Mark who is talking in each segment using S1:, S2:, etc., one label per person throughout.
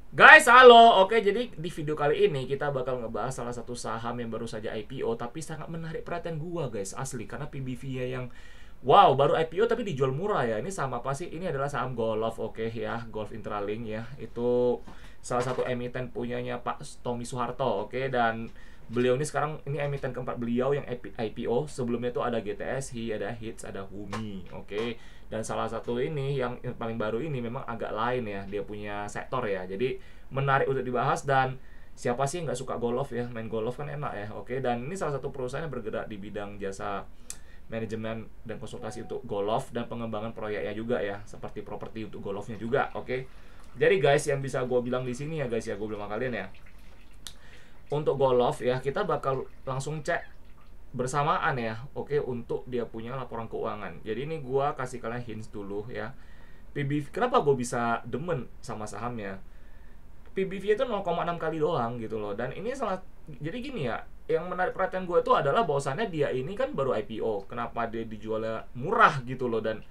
S1: Guys, halo. Oke, jadi di video kali ini kita bakal ngebahas salah satu saham yang baru saja IPO tapi sangat menarik perhatian gua, guys, asli karena PBV-nya yang wow, baru IPO tapi dijual murah ya. Ini saham apa sih? Ini adalah saham Golf, oke ya, Golf Intralink ya. Itu salah satu emiten punyanya Pak Tommy Soeharto, oke, dan beliau ini sekarang ini emiten keempat beliau yang IPO. Sebelumnya itu ada GTSI, ada HITS, ada HUMI, oke. Dan salah satu ini yang paling baru ini memang agak lain ya, dia punya sektor ya. Jadi menarik untuk dibahas. Dan siapa sih nggak suka golf ya, main golf kan enak ya, oke. Dan ini salah satu perusahaan yang bergerak di bidang jasa manajemen dan konsultasi untuk golf dan pengembangan proyeknya juga ya, seperti properti untuk golfnya juga, oke. Jadi guys, yang bisa gue bilang di sini ya guys ya, gue bilang sama kalian ya, untuk golf ya kita bakal langsung cek bersamaan ya, oke, untuk dia punya laporan keuangan. Jadi ini gua kasih kalian hints dulu ya. PBV, kenapa gue bisa demen sama sahamnya? PBV itu 0,6 kali doang gitu loh. Dan ini salah, jadi gini ya, yang menarik perhatian gue itu adalah bahwasannya dia ini kan baru IPO. Kenapa dia dijualnya murah gitu loh. Dan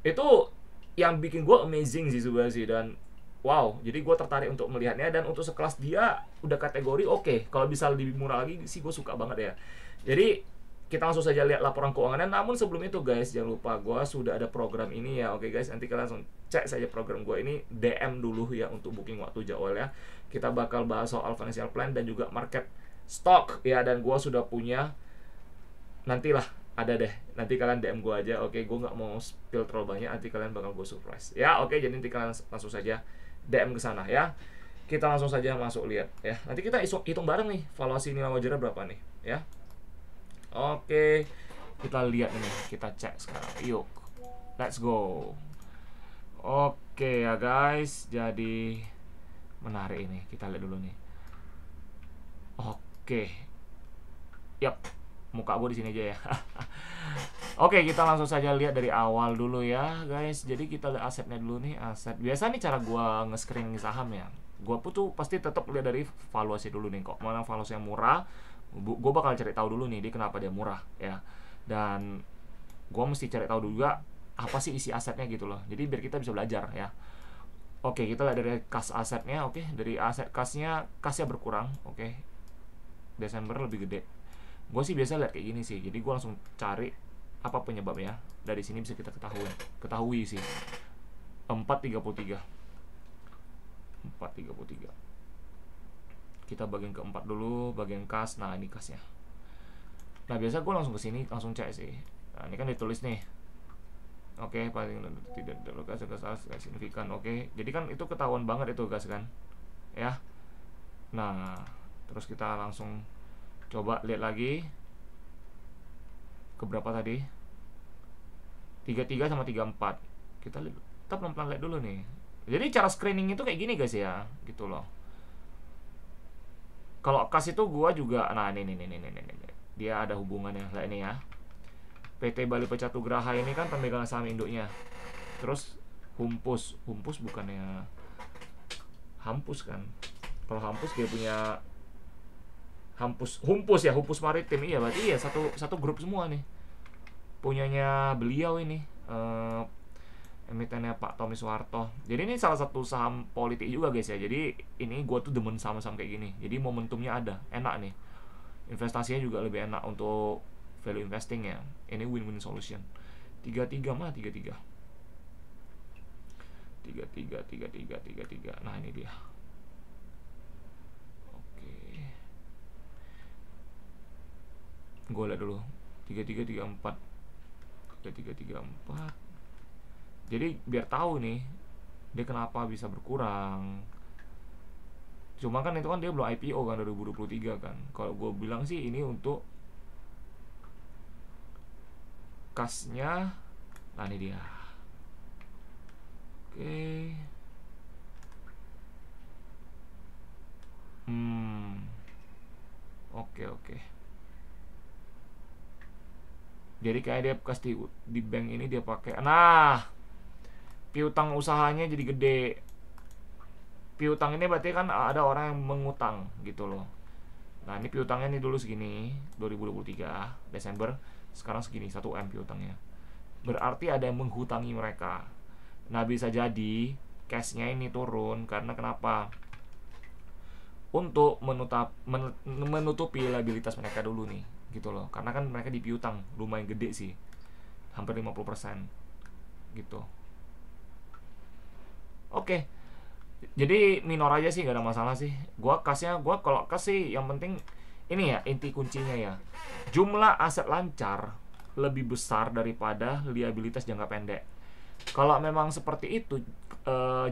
S1: itu yang bikin gue amazing sih sebenarnya sih. Dan wow, jadi gue tertarik untuk melihatnya. Dan untuk sekelas dia udah kategori oke. Kalau bisa lebih murah lagi sih gue suka banget ya. Jadi kita langsung saja lihat laporan keuangannya. Namun sebelum itu guys, jangan lupa gue sudah ada program ini ya, oke guys. Nanti kalian langsung cek saja program gue ini, DM dulu ya untuk booking waktu jadwal ya. Kita bakal bahas soal financial plan dan juga market stock ya. Dan gue sudah punya, nantilah ada deh, nanti kalian DM gue aja, oke. Gue nggak mau spill terlalu banyak, nanti kalian bakal gue surprise ya, oke. Jadi nanti kalian langsung saja DM ke sana ya. Kita langsung saja masuk lihat ya. Nanti kita hitung bareng nih valuasi nilai wajarnya berapa nih ya. Oke, kita lihat ini, kita cek sekarang. Yuk, let's go. Oke ya guys, jadi menarik ini. Kita lihat dulu nih. Oke, yap, muka gue di sini aja ya. Oke, kita langsung saja lihat dari awal dulu ya guys. Jadi kita lihat asetnya dulu nih, aset. Biasa nih cara gue nge-screening saham ya. Gue pun tuh pasti tetap lihat dari valuasi dulu nih kok. Mana valuasi yang murah, gue bakal cari tahu dulu nih dia kenapa dia murah ya. Dan gue mesti cari tahu juga apa sih isi asetnya gitu loh. Jadi biar kita bisa belajar ya. Oke, kita lihat dari kas asetnya. Oke, dari aset kasnya berkurang. Oke, Desember lebih gede. Gue sih biasa lihat kayak gini sih. Jadi gue langsung cari apa penyebabnya. Dari sini bisa kita ketahui sih. 433. 433. Kita bagian keempat dulu, bagian kas. Nah, ini kasnya. Nah, biasa gue langsung ke sini, langsung cek sih. Nah, ini kan ditulis nih. Oke, paling tidak terluka salah signifikan. Oke, jadi kan itu ketahuan banget itu gas kan, ya. Nah, terus kita langsung coba lihat lagi ke berapa tadi, 33 sama 34. Kita pelan-pelan lihat dulu nih. Jadi cara screening itu kayak gini guys ya, gitu loh. Kalau kas itu gua juga, nah ini dia ada hubungannya lah ini ya. PT Bali Pecatu Graha ini kan pemegang saham induknya. Terus Humpus bukannya Hampus kan? Kalau Hampus dia punya Humpus ya, Humpus Maritim. Iya, berarti iya satu grup semua nih. Punyanya beliau ini, emitennya Pak Tommy Soeharto. Jadi ini salah satu saham politik juga guys ya. Jadi ini gue tuh demen saham-saham kayak gini. Jadi momentumnya ada, enak nih. Investasinya juga lebih enak untuk value investing ya. Ini win-win solution. 33 mah 33. 33. Nah, ini dia. Oke. Gue lihat dulu. 3334. 3334. Jadi biar tahu nih dia kenapa bisa berkurang. Cuma kan itu kan dia belum IPO kan 2023 kan. Kalau gue bilang sih ini untuk kasnya. Nah, ini dia. Oke. Jadi kayak dia kas di bank ini dia pakai. Nah, piutang usahanya jadi gede. Piutang ini berarti kan ada orang yang mengutang gitu loh. Nah, ini piutangnya nih dulu segini 2023 Desember, sekarang segini 1M piutangnya. Berarti ada yang menghutangi mereka. Nah, bisa jadi cashnya ini turun karena kenapa? untuk menutupi liabilitas mereka dulu nih gitu loh, karena kan mereka di piutang lumayan gede sih, hampir 50% gitu. Oke, jadi minor aja sih, gak ada masalah sih. Gua kalau kasih yang penting ini ya, inti kuncinya ya, jumlah aset lancar lebih besar daripada liabilitas jangka pendek. Kalau memang seperti itu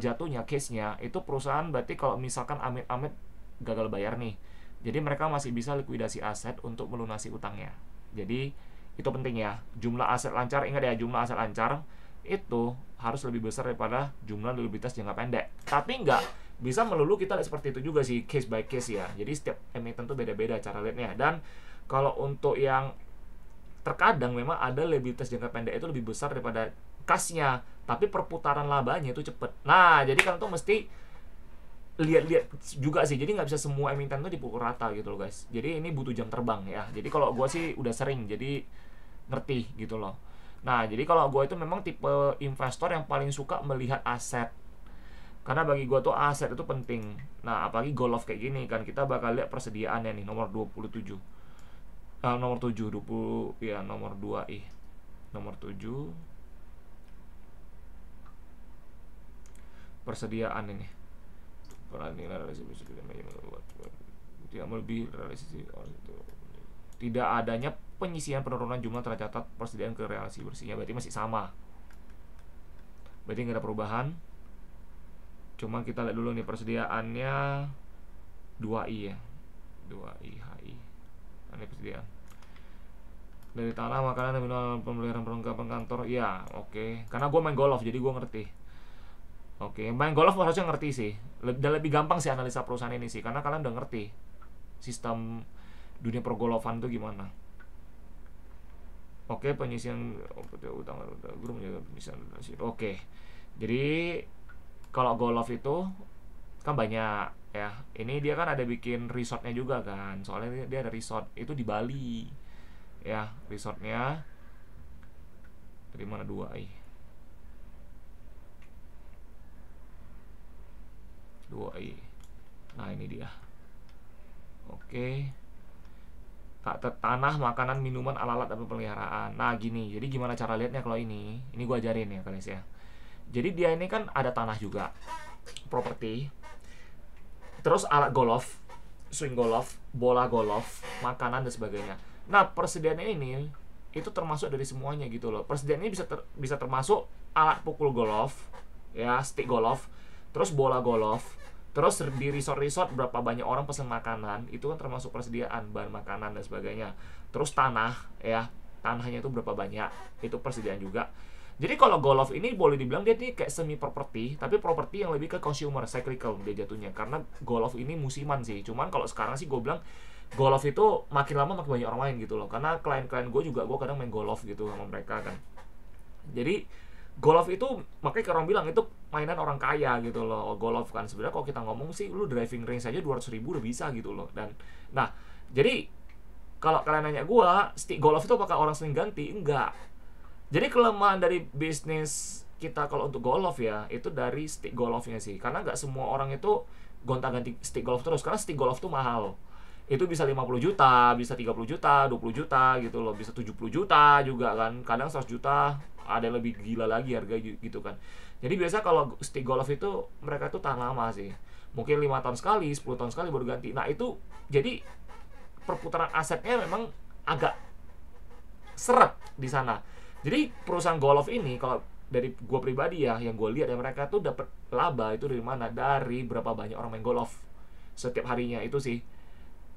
S1: jatuhnya case-nya, itu perusahaan berarti kalau misalkan amit-amit gagal bayar nih, jadi mereka masih bisa likuidasi aset untuk melunasi utangnya. Jadi itu penting ya, jumlah aset lancar, ingat ya, jumlah aset lancar itu harus lebih besar daripada jumlah likuiditas jangka pendek. Tapi nggak bisa melulu kita lihat seperti itu juga sih, case by case ya. Jadi setiap emiten tuh beda-beda cara lihatnya. Dan kalau untuk yang terkadang memang ada likuiditas jangka pendek itu lebih besar daripada kasnya, tapi perputaran labanya itu cepet. Nah, jadi kalian tuh mesti lihat-lihat juga sih. Jadi nggak bisa semua emiten tuh dipukul rata gitu loh guys. Jadi ini butuh jam terbang ya. Jadi kalau gue sih udah sering, jadi ngerti gitu loh. Nah, jadi kalau gue itu memang tipe investor yang paling suka melihat aset. Karena bagi gue tuh aset itu penting. Nah, apalagi Golf kayak gini kan, kita bakal lihat persediaannya nih, nomor 27. Nomor 7, 20, ya nomor 2 nomor 7. Persediaan ini. Tidak lebih realisasi. Tidak adanya penyisian penurunan jumlah tercatat persediaan ke realisasi bersihnya, berarti masih sama, berarti nggak ada perubahan. Cuma kita lihat dulu nih persediaannya 2i ya, 2i HI. Ini persediaan dari tanah, makanan, minuman, pemeliharaan, perlengkapan kantor ya. Oke. Karena gue main golf jadi gue ngerti. Oke, main golf harusnya ngerti sih, dan lebih gampang sih analisa perusahaan ini sih, karena kalian udah ngerti sistem dunia pergolofan itu gimana. Oke, penyisian utang guru menjaga penyisian. Oke, jadi kalau golf itu kan banyak ya. Ini dia kan ada bikin resortnya juga kan, soalnya dia ada resort itu di Bali ya. Resortnya dari mana 2i. Nah ini dia. Oke. Tanah, makanan, minuman, alat-alat dan pemeliharaan. Nah gini, jadi gimana cara lihatnya kalau ini? Ini gue ajarin ya guys ya. Jadi dia ini kan ada tanah juga, properti, terus alat golf, swing golf, bola golf, makanan dan sebagainya. Nah persediaan ini itu termasuk dari semuanya gitu loh. Persediaan ini bisa termasuk alat pukul golf, ya, stick golf, terus bola golf, terus di resort berapa banyak orang pesan makanan, itu kan termasuk persediaan bahan makanan dan sebagainya. Terus tanah ya, tanahnya itu berapa banyak, itu persediaan juga. Jadi kalau golf ini boleh dibilang dia kayak semi properti, tapi properti yang lebih ke consumer, cyclical dia jatuhnya. Karena golf ini musiman sih. Cuman kalau sekarang sih gue bilang golf itu makin lama makin banyak orang main gitu loh. Karena klien-klien gue juga, gue kadang main golf gitu sama mereka kan. Jadi golf itu makanya orang bilang itu mainan orang kaya gitu loh, golf kan. Sebenarnya kalau kita ngomong sih, lu driving range aja 200.000 udah bisa gitu loh. Dan nah, jadi kalau kalian nanya gua, stick golf itu apakah orang sering ganti? Enggak. Jadi kelemahan dari bisnis kita kalau untuk golf ya, itu dari stick golfnya sih. Karena nggak semua orang itu gonta-ganti stick golf terus, karena stick golf tuh mahal. Itu bisa 50 juta, bisa 30 juta, 20 juta gitu loh, bisa 70 juta juga kan. Kadang 100 juta, ada yang lebih gila lagi harga gitu kan. Jadi biasa kalau stick golf itu mereka tuh tahan lama sih. Mungkin 5 tahun sekali, 10 tahun sekali baru ganti. Nah itu jadi perputaran asetnya memang agak seret di sana. Jadi perusahaan golf ini kalau dari gue pribadi ya, yang gue lihat ya, mereka tuh dapat laba itu dari mana? Dari berapa banyak orang main golf setiap harinya itu sih.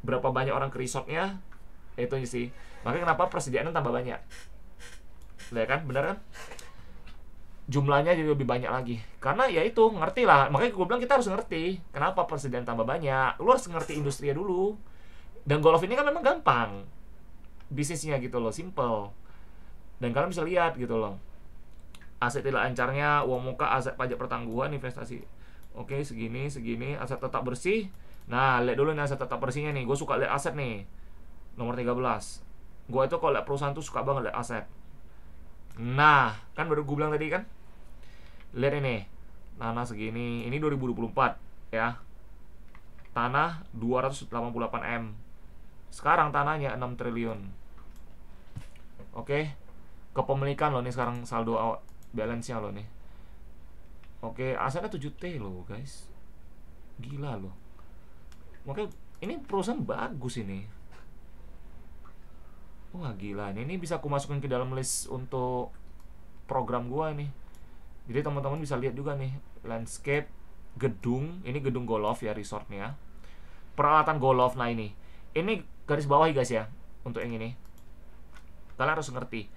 S1: Berapa banyak orang ke resortnya, itu sih. Makanya kenapa persediaannya tambah banyak. Lihat kan, benar kan? Jumlahnya jadi lebih banyak lagi. Karena ya itu, ngerti lah. Makanya gue bilang kita harus ngerti kenapa persediaan tambah banyak. Lu harus ngerti industrinya dulu. Dan golf ini kan memang gampang bisnisnya gitu loh, simple. Dan kalian bisa lihat gitu loh, aset tidak lancarnya, uang muka, aset pajak pertanggungan, investasi. Oke, segini, aset tetap bersih. Nah, lihat dulu nih aset tetap bersihnya nih. Gue suka lihat aset nih. Nomor 13. Gue itu kalau lihat perusahaan tuh suka banget lihat aset. Nah, kan baru gue bilang tadi kan. Lihat ini. Tanah segini. Ini 2024 ya. Tanah 288 M. Sekarang tanahnya 6 triliun. Oke. Kepemilikan lo nih sekarang saldo balance-nya lo nih. Oke, asetnya 7T lo guys. Gila lo. Makanya ini perusahaan bagus ini. Wah gila nih, ini bisa aku masukin ke dalam list untuk program gua nih. Jadi teman-teman bisa lihat juga nih landscape gedung, ini gedung golf ya resortnya. Peralatan golf, nah ini garis bawahi guys ya untuk yang ini. Kalian harus ngerti.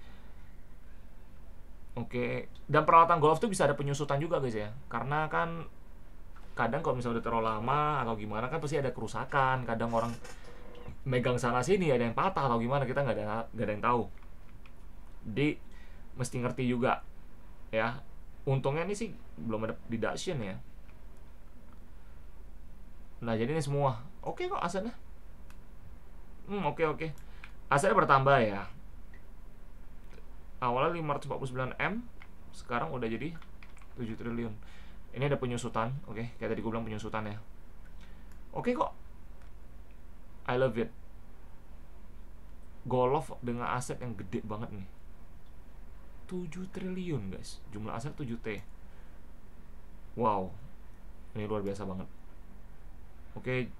S1: Oke, dan peralatan golf tuh bisa ada penyusutan juga guys ya. Karena kan kadang kalau misalnya udah terlalu lama atau gimana kan pasti ada kerusakan. Kadang orang megang sana sini ada yang patah atau gimana, kita nggak ada yang tahu. Jadi mesti ngerti juga ya. Untungnya ini sih belum ada deduction ya. Nah jadi ini semua oke kok asetnya. Oke. Asetnya bertambah ya. Awalnya 549 M, sekarang udah jadi 7 triliun. Ini ada penyusutan, oke, kayak tadi gue bilang penyusutan ya. Oke kok. I love it. Golf dengan aset yang gede banget nih. 7 triliun guys. Jumlah aset 7T. Wow. Ini luar biasa banget. Oke.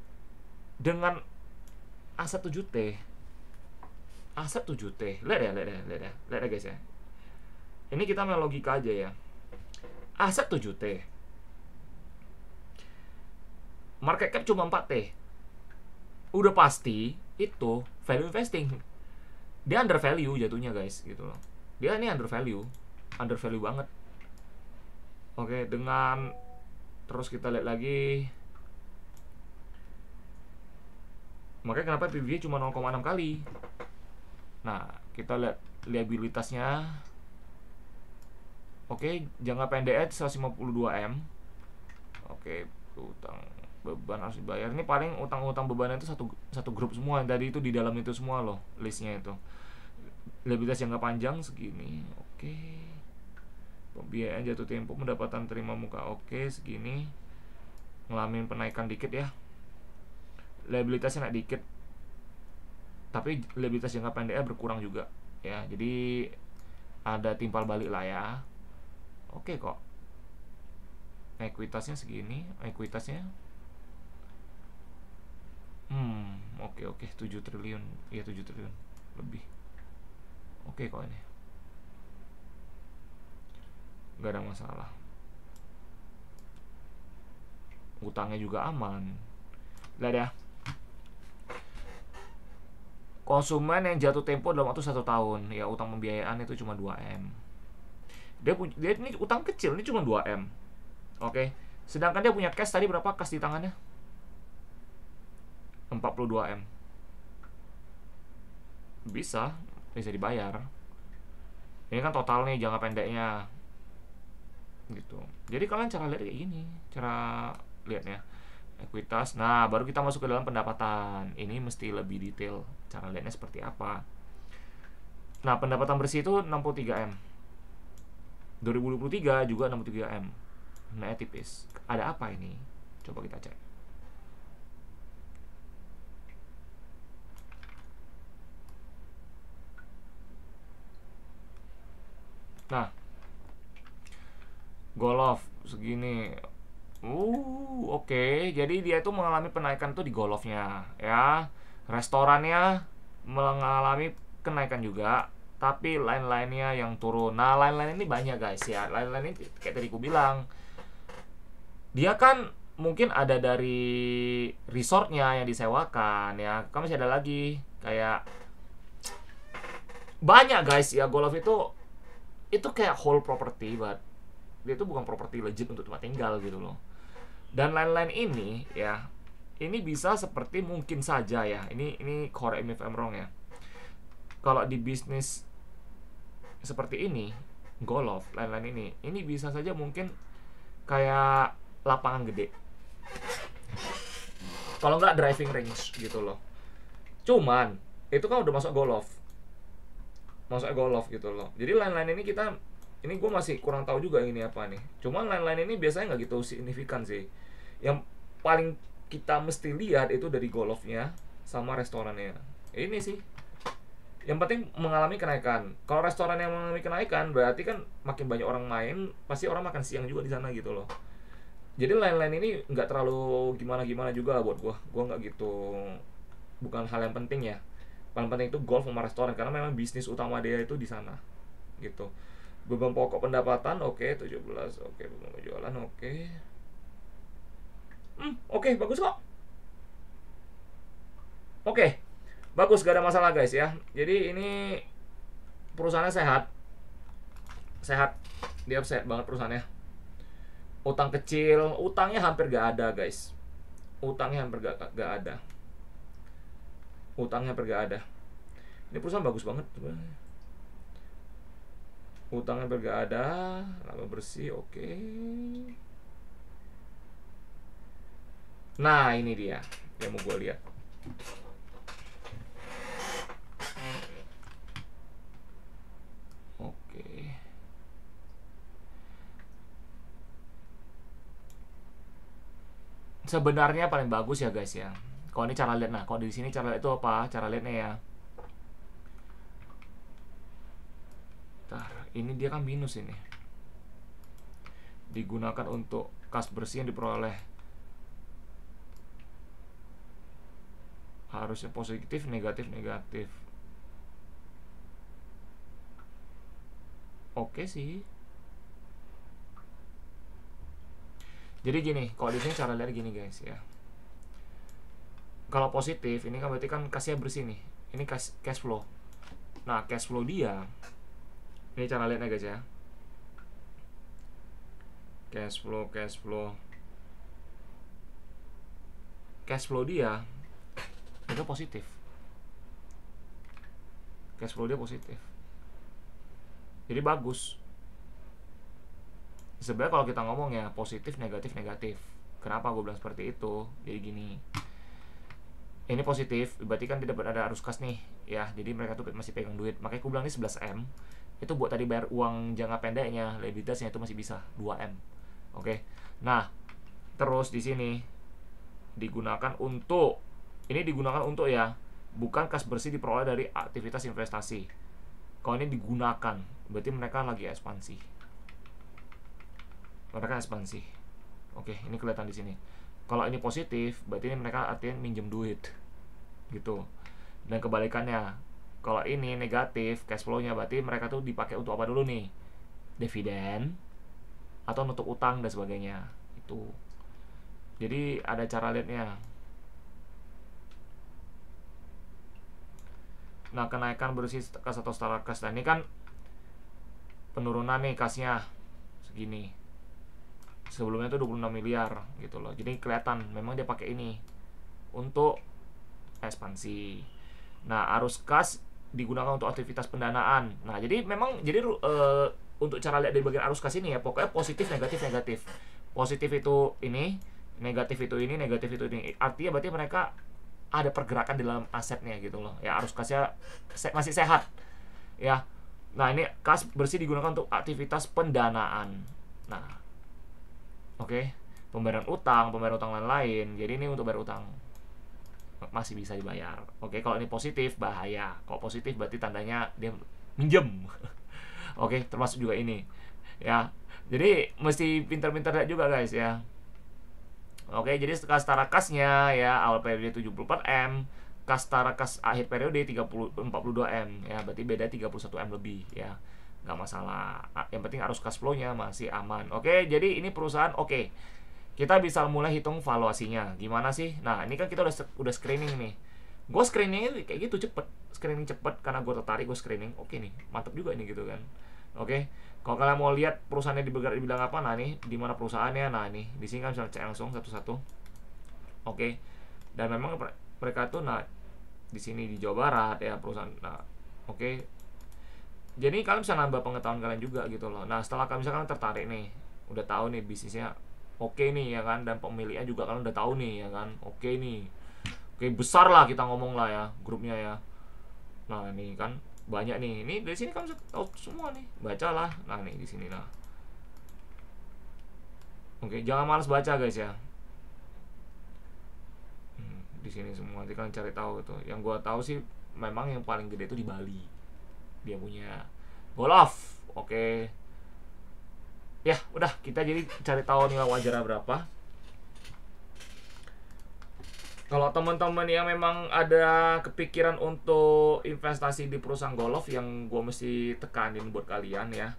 S1: Dengan aset 7T. Aset 7T. Lihat ya guys ya. Ini kita main logika aja ya. Aset 7T. Market cap cuma 4T. Udah pasti itu value investing. Dia under value jatuhnya guys gitu loh. Dia ini under value banget. Oke, dengan terus kita lihat lagi. Makanya kenapa PBV cuma 0,6 kali. Nah, kita lihat liabilitasnya. Oke, jangka pendeknya 152 M. Oke, utang beban harus dibayar. Ini paling utang-utang bebannya itu satu grup semua. Tadi itu di dalam itu semua loh listnya itu. Liabilitas jangka panjang segini. Oke. Pembiayaan jatuh tempo, pendapatan terima muka oke segini. Ngalamin penaikan dikit ya. Liabilitasnya naik dikit. Tapi liabilitas jangka pendeknya berkurang juga ya. Jadi ada timpal balik lah ya. Oke kok. Ekuitasnya segini, ekuitasnya oke 7 triliun. Iya 7 triliun lebih. Oke kok ini. Gak ada masalah. Utangnya juga aman. Lihat ya. Konsumen yang jatuh tempo dalam waktu 1 tahun, ya utang pembiayaan itu cuma 2M. Dia ini utang kecil, ini cuma 2M. Oke. Sedangkan dia punya cash tadi berapa cash di tangannya? 42M. Bisa dibayar. Ini kan total nih jangka pendeknya. Gitu. Jadi kalian cara lihat kayak gini, cara lihatnya. Ekuitas. Nah, baru kita masuk ke dalam pendapatan. Ini mesti lebih detail cara lihatnya seperti apa. Nah, pendapatan bersih itu 63M. 2023 juga 63M. Naik tipis. Ada apa ini? Coba kita cek. Nah, Golf segini. Oke. Jadi dia itu mengalami penaikan tuh di golfnya, ya. Restorannya mengalami kenaikan juga, tapi lain-lainnya yang turun. Nah, lain-lain ini banyak guys ya. Lain-lain ini kayak tadi aku bilang. Dia kan mungkin ada dari resortnya yang disewakan ya. Kan masih ada lagi kayak banyak guys ya. Golf itu kayak whole property, but dia itu bukan properti legit untuk tempat tinggal gitu loh. Dan lain-lain ini ya, ini bisa seperti mungkin saja ya. Ini correct me if I'm wrong ya. Kalau di bisnis seperti ini, golf, lain-lain ini bisa saja mungkin kayak lapangan gede. Kalau nggak driving range gitu loh. Cuman itu kan udah masuk golf gitu loh. Jadi lain-lain ini ini gue masih kurang tahu juga ini apa nih. Cuman lain-lain ini biasanya nggak gitu signifikan sih. Yang paling kita mesti lihat itu dari golfnya sama restorannya. Ini sih yang penting mengalami kenaikan. Kalau restoran yang mengalami kenaikan berarti kan makin banyak orang main, pasti orang makan siang juga di sana gitu loh. Jadi lain-lain ini nggak terlalu gimana-gimana juga lah buat gua nggak gitu, bukan hal yang penting ya. Paling penting itu golf sama restoran karena memang bisnis utama dia itu di sana gitu. Beban pokok pendapatan oke, 17 oke, beban penjualan oke. Oke, bagus kok. Oke, bagus, gak ada masalah guys ya. Jadi ini perusahaannya sehat, sehat, dia sehat banget perusahaannya. Utang kecil, utangnya hampir gak ada guys. Utangnya hampir gak ada. Utangnya hampir gak ada. Ini perusahaan bagus banget. Utangnya hampir gak ada, laba bersih oke. Nah ini dia yang mau gue lihat. Oke. Sebenarnya paling bagus ya guys ya. Kalau ini cara lihat, nah kalau di sini cara lihat itu apa? Cara lihatnya ya. Bentar, ini dia kan minus ini. Digunakan untuk kas bersih yang diperoleh. Harusnya positif, negatif, negatif. Oke sih. Jadi gini, kalau di sini cara lihat gini guys ya. Kalau positif, ini kan berarti kan kasnya bersih nih. Ini cash flow. Nah, cash flow dia, ini cara lihatnya guys ya. Cash flow dia itu positif. Cash flow dia positif. Jadi bagus. Sebenarnya kalau kita ngomong ya positif, negatif, negatif. Kenapa gue bilang seperti itu? Jadi gini, ini positif, berarti kan tidak ada arus kas nih ya. Jadi mereka tuh masih pegang duit. Makanya gue bilang ini 11M. Itu buat tadi bayar uang jangka pendeknya, likuiditasnya itu masih bisa 2M. Oke. Nah, terus di sini digunakan untuk, ini digunakan untuk ya, bukan kas bersih diperoleh dari aktivitas investasi. Kalau ini digunakan, berarti mereka lagi ekspansi. Mereka ekspansi. Oke, ini kelihatan di sini. Kalau ini positif, berarti ini mereka artinya minjem duit, gitu. Dan kebalikannya, kalau ini negatif, cash flow-nya berarti mereka tuh dipakai untuk apa dulu nih? Dividen atau nutup utang dan sebagainya. Itu. Jadi ada cara lihatnya. Nah, kenaikan bersih kas atau setara kas. Nah, ini kan penurunan nih kasnya segini. Sebelumnya tuh 26 miliar gitu loh. Jadi kelihatan memang dia pakai ini untuk ekspansi. Nah, arus kas digunakan untuk aktivitas pendanaan. Nah, jadi memang jadi untuk cara lihat dari bagian arus kas ini ya, pokoknya positif, negatif, negatif. Positif itu ini, negatif itu ini, negatif itu ini. Artinya berarti mereka ada pergerakan di dalam asetnya gitu loh. Ya, arus kasnya masih sehat. Ya. Nah, ini kas bersih digunakan untuk aktivitas pendanaan. Nah, oke, pembayaran utang lain-lain. Jadi ini untuk bayar utang masih bisa dibayar. Oke, kalau ini positif bahaya. Kalau positif berarti tandanya dia minjem. Oke, termasuk juga ini. Ya. Jadi mesti pintar-pintar lihat juga guys ya. Oke, jadi kas setara kasnya ya awal periode 74M, kas setara kas akhir periode 42M ya, berarti beda 31M lebih ya. Nggak masalah. Yang penting arus cash flow-nya masih aman. Oke, jadi ini perusahaan oke. Kita bisa mulai hitung valuasinya. Gimana sih? Nah, ini kan kita udah screening nih. Gue screeningnya kayak gitu cepet. Screening cepet karena gue tertarik, gue screening. Oke nih, mantep juga ini gitu kan. Oke. Kalau kalian mau lihat perusahaannya dibilang apa, nah nih di mana perusahaannya, nah nih di sini kan bisa cek langsung satu-satu. Oke. Dan memang mereka tuh nah di sini di Jawa Barat ya perusahaan. Nah, oke. Jadi kalian bisa nambah pengetahuan kalian juga gitu loh. Nah, setelah kalian misalkan tertarik nih, udah tahu nih bisnisnya oke nih ya kan, dan pemiliknya juga kalian udah tahu nih ya kan, oke nih. Oke, besar lah kita ngomong lah ya grupnya ya. Nah, ini kan banyak nih. Ini dari sini kamu bisa tahu semua nih. Bacalah. Nah, nih di sini lah. Oke, jangan malas baca guys ya. di sini semua. Nanti kalian cari tahu itu. Yang gua tahu sih memang yang paling gede itu di Bali. Dia punya Golf. Oke. Ya, udah kita jadi cari tahu nilai wajarnya berapa. Kalau teman-teman yang memang ada kepikiran untuk investasi di perusahaan golf, yang gue mesti tekanin buat kalian ya,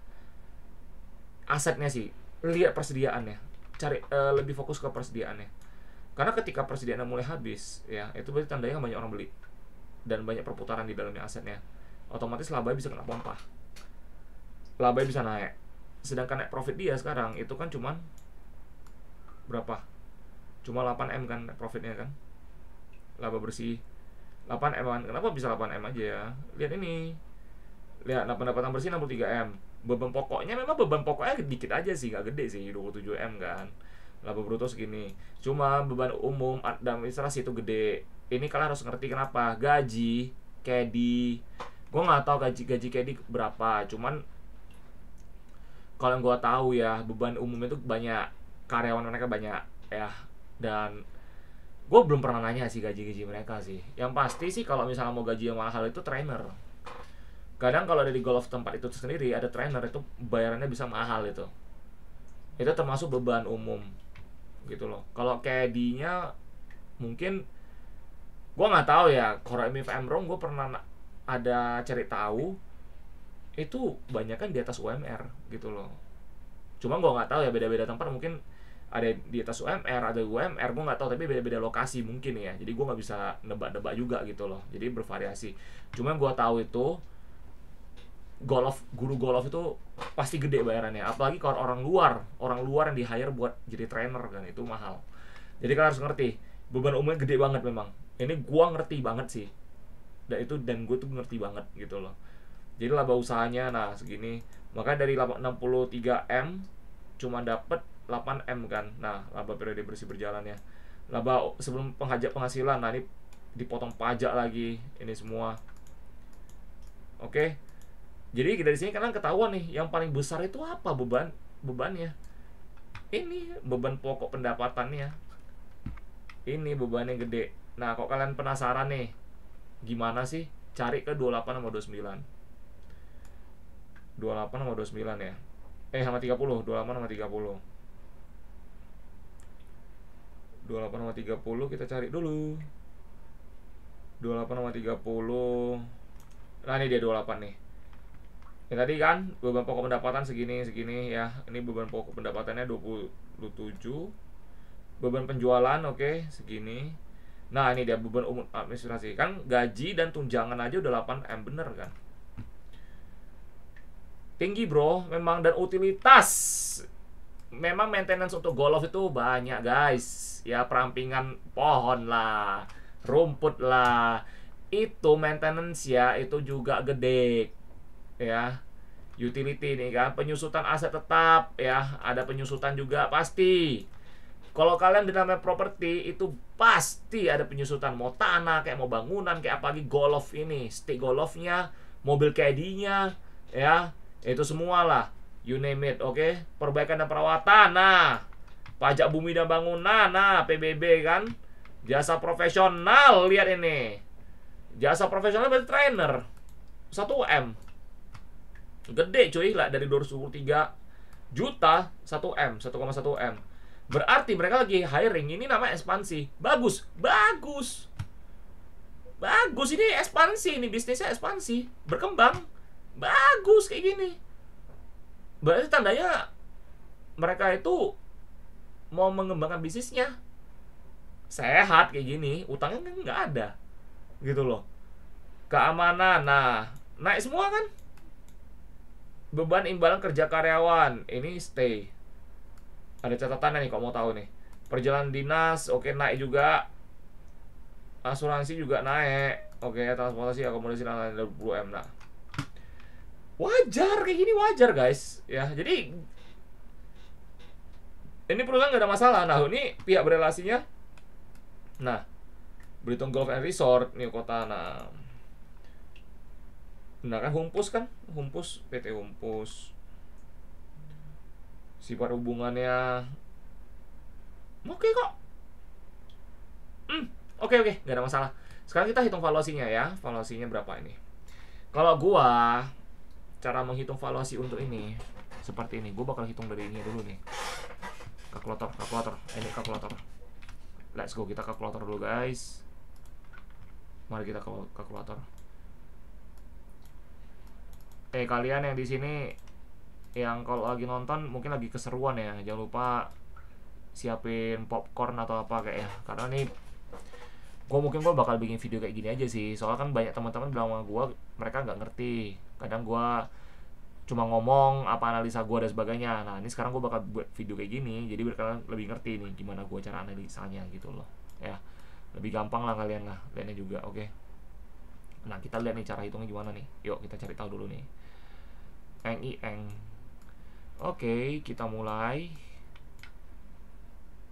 S1: asetnya sih, lihat persediaannya, cari lebih fokus ke persediaannya. Karena ketika persediaannya mulai habis, ya itu berarti tandanya banyak orang beli dan banyak perputaran di dalamnya asetnya. Otomatis labanya bisa kena pompa, labanya bisa naik. Sedangkan net profit dia sekarang itu kan cuman berapa? Cuma 8M kan net profitnya kan, laba bersih 8M kan. Kenapa bisa 8M aja ya? Lihat ini, lihat pendapatan bersih 63M. Beban pokoknya memang beban pokoknya dikit aja sih, gak gede sih, 27M kan. Laba bruto segini. Cuma beban umum dan administrasi itu gede. Ini kalian harus ngerti kenapa. Gaji caddy, gue nggak tahu gaji caddy berapa. Cuman kalau yang gue tahu ya, beban umumnya itu banyak, karyawan mereka banyak ya. Dan gue belum pernah nanya sih gaji mereka sih. Yang pasti sih kalau misalnya mau gaji yang mahal itu trainer. Kadang kalau ada di golf tempat itu sendiri ada trainer, itu bayarannya bisa mahal itu. Itu termasuk beban umum gitu loh. Kalau caddy-nya mungkin gue nggak tahu ya. Kalau if I'm wrong, gue pernah ada cari tahu itu banyak kan di atas UMR gitu loh. Cuma gue nggak tahu ya, beda-beda tempat mungkin ada di atas UMR, ada UMR, gue nggak tahu, tapi beda-beda lokasi mungkin ya. Jadi gue nggak bisa nebak-nebak juga gitu loh. Jadi bervariasi. Cuma gue tahu itu guru golf itu pasti gede bayarannya. Apalagi kalau orang luar yang di hire buat jadi trainer kan, itu mahal. Jadi kalian harus ngerti, beban umumnya gede banget memang. Ini gue ngerti banget sih. Dan gue tuh ngerti banget gitu loh. Jadi laba usahanya nah segini. Maka dari 63M cuma dapat 8M kan. Nah, laba periode bersih berjalannya. Laba sebelum penghasilan, nah ini dipotong pajak lagi, ini semua. Oke. Jadi dari sini kalian ketahuan nih, yang paling besar itu apa bebannya. Ini beban pokok pendapatannya. Ini beban yang gede. Nah, kok kalian penasaran nih, gimana sih? Cari ke 28 sama 29. 28 sama 29 ya. Sama 30, 28 sama 30. 28 sama 30 kita cari dulu. 28 sama 30. Nah, ini dia 28 nih. Yang tadi kan beban pokok pendapatan segini ya. Ini beban pokok pendapatannya 27. Beban penjualan oke, segini. Nah, ini dia beban umum administrasi. Kan gaji dan tunjangan aja udah 8M, bener kan? Tinggi bro, memang. Dan utilitas, memang maintenance untuk golf itu banyak guys. Ya, perampingan pohon lah, rumput lah, itu maintenance ya, itu juga gede ya. Utility nih kan, penyusutan aset tetap ya, ada penyusutan juga pasti. Kalau kalian di namanya properti itu pasti ada penyusutan, mau tanah kayak mau bangunan kayak apalagi golf ini, stick golfnya, mobil caddy-nya ya, itu semua lah, you name it. Oke. Perbaikan dan perawatan, nah pajak bumi dan bangunan, nah PBB kan, jasa profesional, lihat ini, jasa profesional berarti trainer 1M, gede cuy lah, dari 223 juta 1M, 1,1M. Berarti mereka lagi hiring, ini namanya ekspansi. Bagus ini ekspansi, ini bisnisnya ekspansi, berkembang bagus kayak gini. Berarti tandanya mereka itu mau mengembangkan bisnisnya sehat kayak gini, utangnya kan nggak ada gitu loh. Keamanan, nah naik semua kan. Beban imbalan kerja karyawan, ini stay. Ada catatannya nih kalau mau tahu nih. Perjalanan dinas, oke, naik juga. Asuransi juga naik. Oke, transportasi akomodasi dan 20M. Nah, wajar kayak gini, wajar guys. Ya, jadi ini perusahaan nggak ada masalah. Nah, ini pihak berelasinya. Nah, Belitung Golf and Resort nih kota. Nah kan Humpus PT Humpus. Sifat hubungannya oke kok. Oke, nggak ada masalah. Sekarang kita hitung valuasinya ya. Valuasinya berapa ini? Kalau gua cara menghitung valuasi untuk ini seperti ini. Gua bakal hitung dari ini dulu nih. Kalkulator. Ini kalkulator. Let's go, kita kalkulator dulu guys. Mari kita kalkulator. Kalian yang di sini yang kalau lagi nonton mungkin lagi keseruan ya. Jangan lupa siapin popcorn atau apa kayak ya. Karena nih gue bakal bikin video kayak gini aja sih. Soalnya kan banyak teman-teman bilang sama gue mereka nggak ngerti. Kadang gue cuma ngomong apa analisa gue dan sebagainya. Nah ini sekarang gue bakal buat video kayak gini. Jadi kalian lebih ngerti nih gimana gue cara analisanya gitu loh. Ya lebih gampang lah kalian lah lihatnya juga. Oke. Nah kita lihat nih cara hitungnya gimana nih. Yuk kita cari tahu dulu nih. Oke, kita mulai.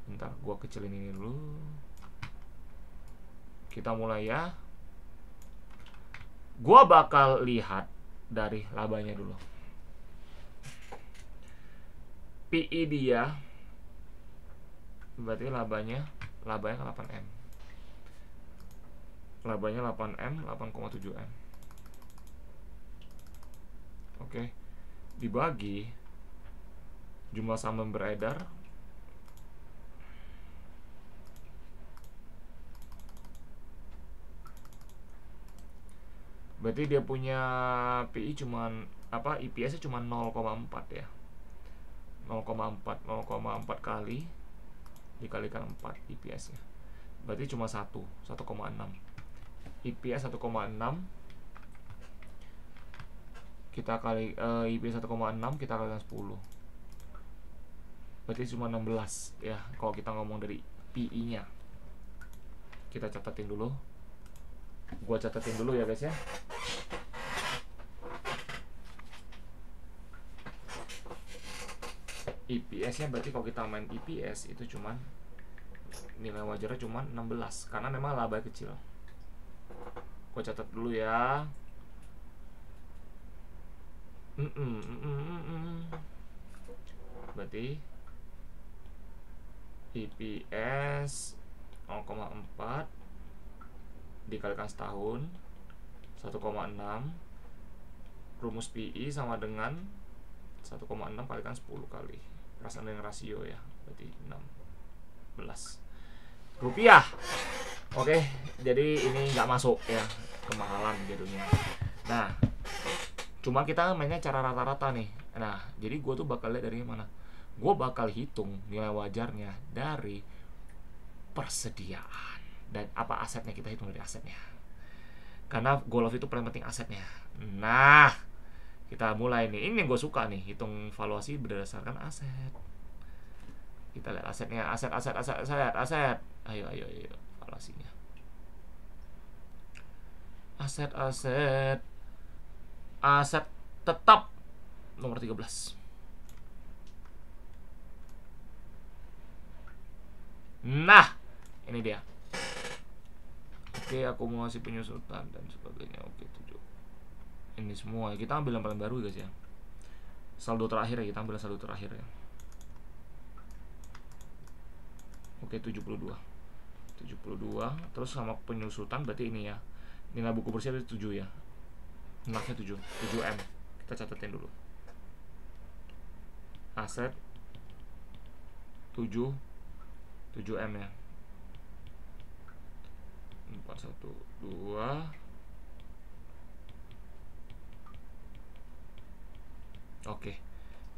S1: Bentar, gue kecilin ini dulu. Kita mulai ya. Gua bakal lihat dari labanya dulu. PE dia berarti labanya 8M. Labanya 8M, 8,7M. Oke. Dibagi jumlah saham yang beredar berarti dia punya PI cuman EPS nya cuma 0,4 ya. 0,4 kali dikalikan 4 EPS nya berarti cuma 1,6. EPS 1,6 kita kali EPS 1,6 kita kalikan 10 berarti cuma 16 ya kalau kita ngomong dari PI nya. Kita catatin dulu. Gua catatin dulu ya guys ya. EPS nya berarti kalau kita main EPS itu cuman nilai wajarnya cuman 16 karena memang laba kecil. Gua catat dulu ya. Berarti EPS 0,4 dikalikan setahun 1,6. Rumus PI sama dengan 1,6 kalikan 10 kali perasaan dengan rasio ya, berarti 16 rupiah. Oke, jadi ini nggak masuk ya, kemahalan jadinya. Nah, cuma kita mainnya cara rata-rata nih. Nah, jadi gue tuh bakal lihat dari mana? Gue bakal hitung nilai wajarnya dari persediaan dan apa asetnya, kita hitung dari asetnya. Karena goal itu paling penting asetnya. Nah, kita mulai nih. Ini yang gue suka nih, hitung valuasi berdasarkan aset. Kita lihat asetnya, aset. Ayo, valuasinya. Aset tetap nomor 13. Nah, ini dia. Oke, akumulasi penyusutan dan sebagainya. Oke, 7. Ini semua kita ambil yang paling baru guys ya. Saldo terakhir ya, kita ambil saldo terakhir ya. Oke, 72. Terus sama penyusutan berarti ini ya. Nilai buku bersih itu 7 ya. Nilainya 7M. Kita catatin dulu. Aset 7M ya. 412. Oke.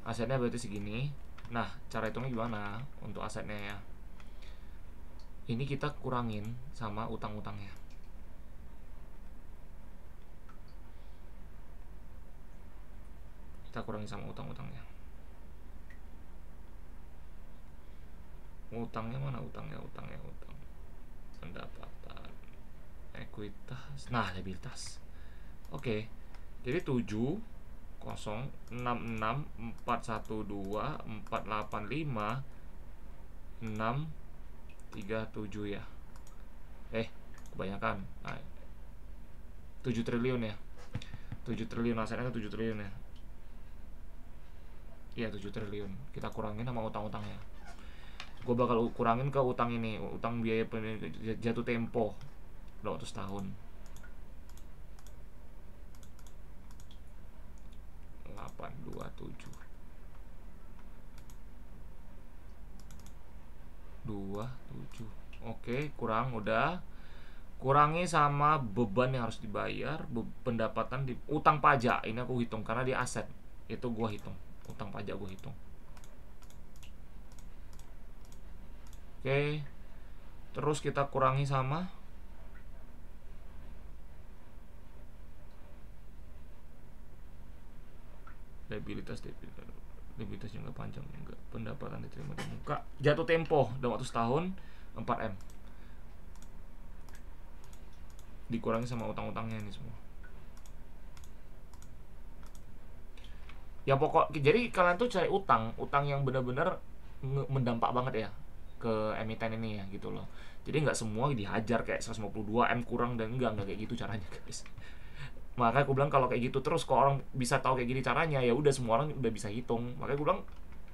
S1: Asetnya berarti segini. Nah, cara hitungnya gimana untuk asetnya ya? Ini kita kurangin sama utang-utangnya. Kita kurangin sama utang-utangnya. Utangnya mana? Utang. Pendapatan, ekuitas, nah liabilitas. Oke. Jadi 7 0 6 6 4 1 2 4 8 5 6 3 7 ya. Kebanyakan. Nah, 7 triliun ya. 7 triliun asetnya kan 7 triliun ya. Iya 7 triliun. Kita kurangin sama utang-utangnya. Gue bakal kurangin ke utang ini, utang biaya jatuh tempo 200 tahun. 827 27. Oke, kurang udah. Kurangi sama beban yang harus dibayar, pendapatan di utang pajak. Ini aku hitung karena dia aset. Itu gua hitung. Utang pajak gua hitung. Oke. Terus kita kurangi sama liabilitas jangka panjang enggak, pendapatan diterima di muka, jatuh tempo 200 tahun 4M, dikurangi sama utang-utangnya ini semua. Ya pokok, jadi kalian tuh cari utang yang benar-benar mendampak banget ya ke emiten ini ya gitu loh. Jadi nggak semua dihajar kayak 152 M kurang, dan enggak kayak gitu caranya guys. Makanya aku bilang kalau kayak gitu terus, kalau orang bisa tahu kayak gini caranya, ya udah semua orang udah bisa hitung. Makanya aku bilang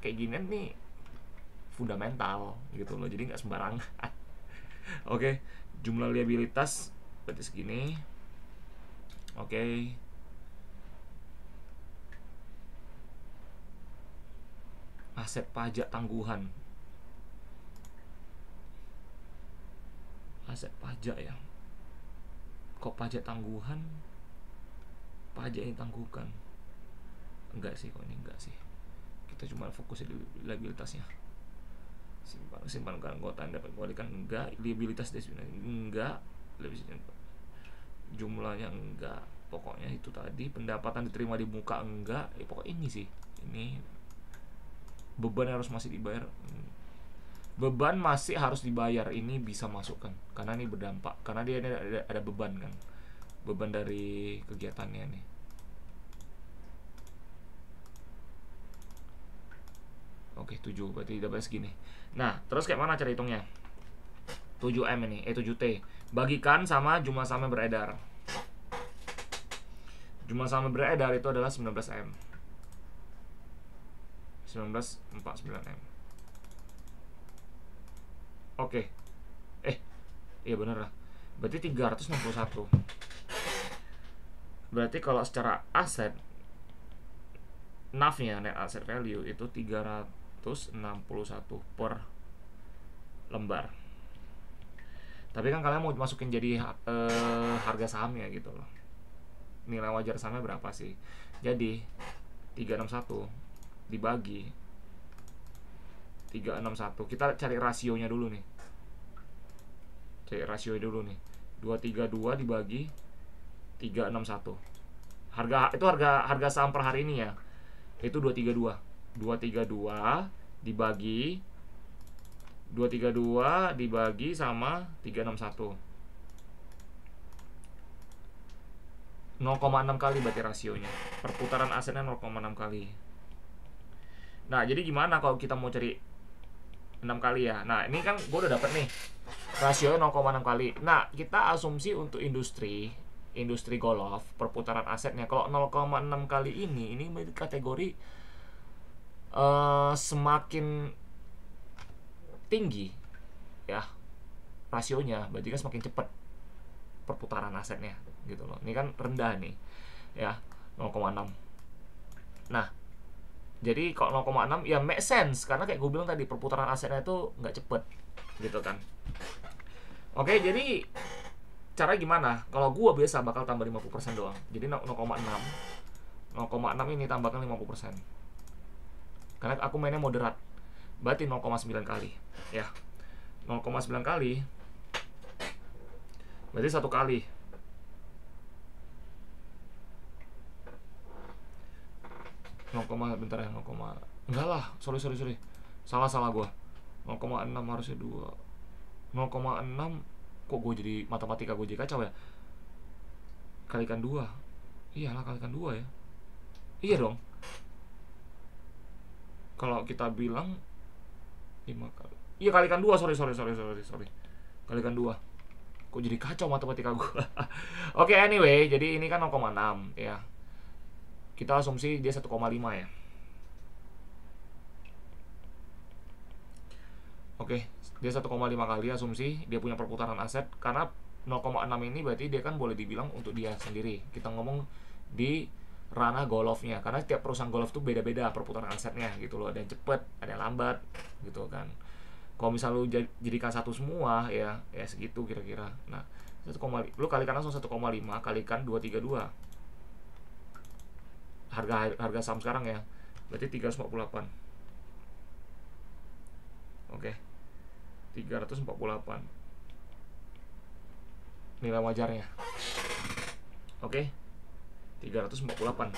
S1: kayak gini nih fundamental gitu loh, jadi nggak sembarangan. Oke, jumlah liabilitas berarti segini. Oke. Aset pajak tangguhan. Aset pajak ya. Kok pajak tangguhan? Pajak yang tangguhkan. Enggak sih, kok ini enggak sih. Kita cuma fokus di liabilitasnya. Simpan anggota dapat kembalikan, enggak. Liabilitas enggak. Jumlahnya enggak. Pokoknya itu tadi. Pendapatan diterima di muka enggak. Pokok ini sih. Ini beban harus masih dibayar. Beban masih harus dibayar, ini bisa masukkan karena ini berdampak, karena dia ada beban kan, beban dari kegiatannya nih. Oke, 7 berarti dapat segini. Nah, terus kayak mana cara hitungnya? 7M ini, 7T bagikan sama jumlah saham yang beredar. Jumlah saham yang beredar itu adalah 19M, 1949M. Oke. Iya bener lah. Berarti 361. Berarti kalau secara aset, NAV-nya, net asset value, itu 361 per lembar. Tapi kan kalian mau masukin jadi harga sahamnya gitu loh. Nilai wajar sahamnya berapa sih? Jadi 361 dibagi 361. Kita cari rasionya dulu nih. Cari rasio dulu nih. 232 dibagi 361. Harga itu harga saham per hari ini ya. Itu 232. 232 dibagi sama 361. 0,6 kali berarti rasionya. Perputaran asetnya 0,6 kali. Nah, jadi gimana kalau kita mau cari 6 kali ya? Nah, ini kan gue udah dapet nih rasionya 0,6 kali. Nah, kita asumsi untuk industri golf, perputaran asetnya kalau 0,6 kali ini kategori semakin tinggi ya rasionya, berarti kan semakin cepat perputaran asetnya gitu loh. Ini kan rendah nih ya, 0,6. Nah, jadi kalau 0,6 ya make sense, karena kayak gue bilang tadi perputaran asetnya itu nggak cepet gitu kan. Oke, jadi cara gimana? Kalau gue biasa bakal tambah 50% doang. Jadi 0,6 ini tambahkan 50%. Karena aku mainnya moderat. Berarti 0,9 kali ya. 0,9 kali berarti 1 kali. Bentar ya, enggak lah, sorry salah gue. 0,6 harusnya 2. 0,6 kok gue jadi matematika gue jadi kacau ya. Kalikan 2. Iyalah, kalikan 2 ya. Iya dong. Kalau kita bilang 5 kali. Iya, kalikan 2, sorry. Kalikan 2. Kok jadi kacau matematika gue. Oke, anyway, jadi ini kan 0,6 ya. Kita asumsi dia 1,5 ya. Oke, dia 1,5 kali asumsi dia punya perputaran aset, karena 0,6 ini berarti dia kan boleh dibilang untuk dia sendiri. Kita ngomong di ranah golofnya, karena setiap perusahaan golf tuh beda-beda perputaran asetnya gitu loh, ada yang cepet, ada yang lambat gitu kan. Kalau misal lu jadikan satu semua ya segitu kira-kira. Nah, 1, lu kalikan langsung 1,5 kalikan 232. Harga saham sekarang ya. Berarti 348. Oke. 348. Nilai wajarnya. Oke. 348.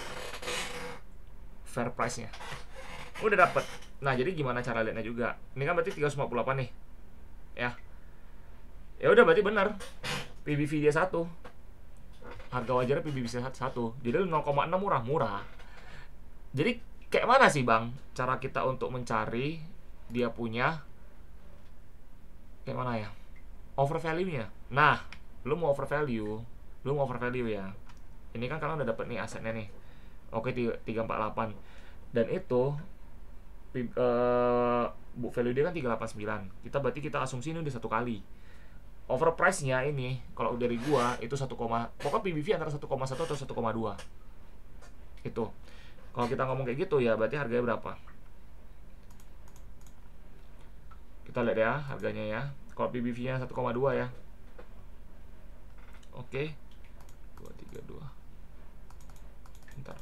S1: Fair price-nya. Udah dapet. Nah, jadi gimana cara lihatnya juga? Ini kan berarti 358 nih. Ya. Ya udah berarti benar. PBV dia 1. Harga wajarnya PBV 1. Jadi 0,6 murah. Jadi kayak mana sih, Bang? Cara kita untuk mencari dia punya kayak mana ya? Overvalue-nya. Nah, lu mau overvalue ya. Ini kan kalian udah dapet nih asetnya nih. Oke, 348. Dan itu book value dia kan 389. Berarti kita asumsi ini udah 1 kali. Overprice-nya ini kalau dari gua itu 1, pokoknya PBV antara 1,1 atau 1,2. Itu. Kalau kita ngomong kayak gitu ya berarti harganya berapa? Kita lihat ya harganya ya. Kalau PBV-nya 1,2 ya. Oke. 232. Bentar.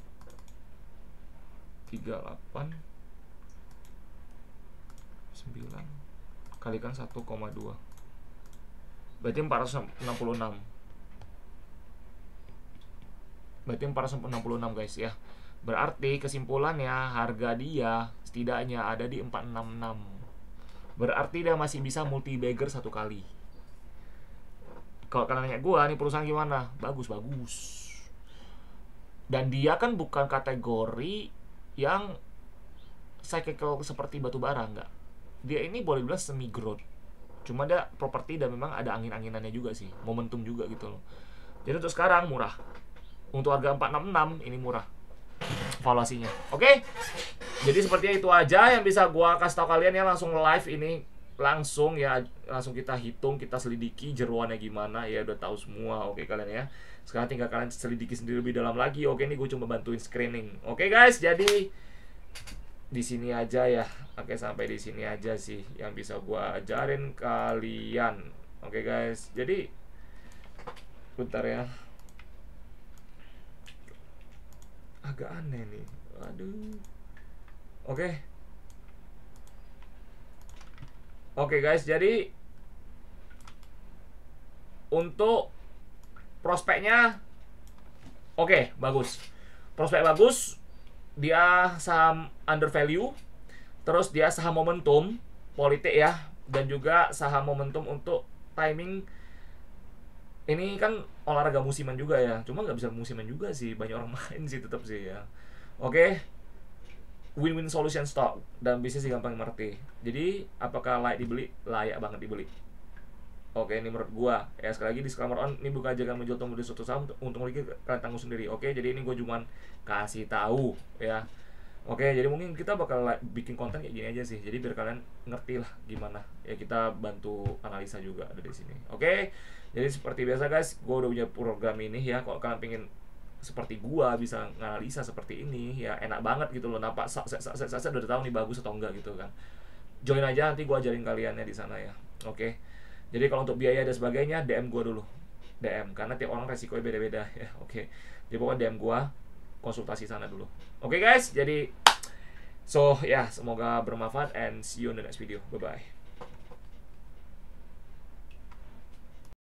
S1: 38 9 kalikan 1,2 berarti 466. Berarti 466 guys ya. Berarti kesimpulannya harga dia setidaknya ada di 466. Berarti dia masih bisa multi bagger 1 kali. Kalau kalian nanya gua nih perusahaan gimana? Bagus. Dan dia kan bukan kategori yang cyclical seperti batu bara, enggak. Dia ini boleh dibilang semi growth. Cuma dia properti dan memang ada angin-anginannya juga sih, momentum juga gitu loh. Jadi untuk sekarang murah. Untuk harga 466 ini murah valuasinya. Oke. Jadi sepertinya itu aja yang bisa gua kasih tahu kalian ya, langsung live ini. Langsung kita hitung, kita selidiki jeroannya gimana ya, udah tahu semua. Oke kalian ya. Sekarang tinggal kalian selidiki sendiri lebih dalam lagi. Oke, ini gue cuma bantuin screening. Oke guys, jadi di sini aja ya. Oke, sampai di sini aja sih yang bisa gua ajarin kalian. Oke guys, jadi bentar ya. Agak aneh nih. Aduh. Oke guys, jadi untuk prospeknya bagus. Prospek bagus. Dia saham undervalue. Terus dia saham momentum politik ya, dan juga saham momentum untuk timing. Ini kan olahraga musiman juga ya. Cuma nggak bisa musiman juga sih, banyak orang main sih tetap sih ya. Oke. Win-win solution stock dan bisnis gampang mengerti. Jadi apakah layak dibeli? Layak banget dibeli. Oke, ini menurut gua ya. Sekali lagi disclaimer on, ini bukan ajakan menjual atau membeli suatu saham. Untung lagi kalian tanggung sendiri. Oke, jadi ini gua cuman kasih tahu ya. Oke, jadi mungkin kita bakal bikin konten kayak gini aja sih. Jadi biar kalian ngerti lah gimana. Ya kita bantu analisa juga ada di sini. Oke. Jadi seperti biasa guys, gua udah punya program ini ya. Kalau kalian pengen seperti gua bisa nganalisa seperti ini ya, enak banget gitu loh. Nampak udah tahu nih bagus atau enggak gitu kan. Join aja, nanti gua ajarin kaliannya di sana ya. Oke. Jadi kalau untuk biaya dan sebagainya DM gua dulu. DM karena tiap orang resikonya beda-beda ya. Oke. Jadi pokoknya DM gua, konsultasi sana dulu. Oke guys, jadi semoga bermanfaat and see you on the next video. Bye bye.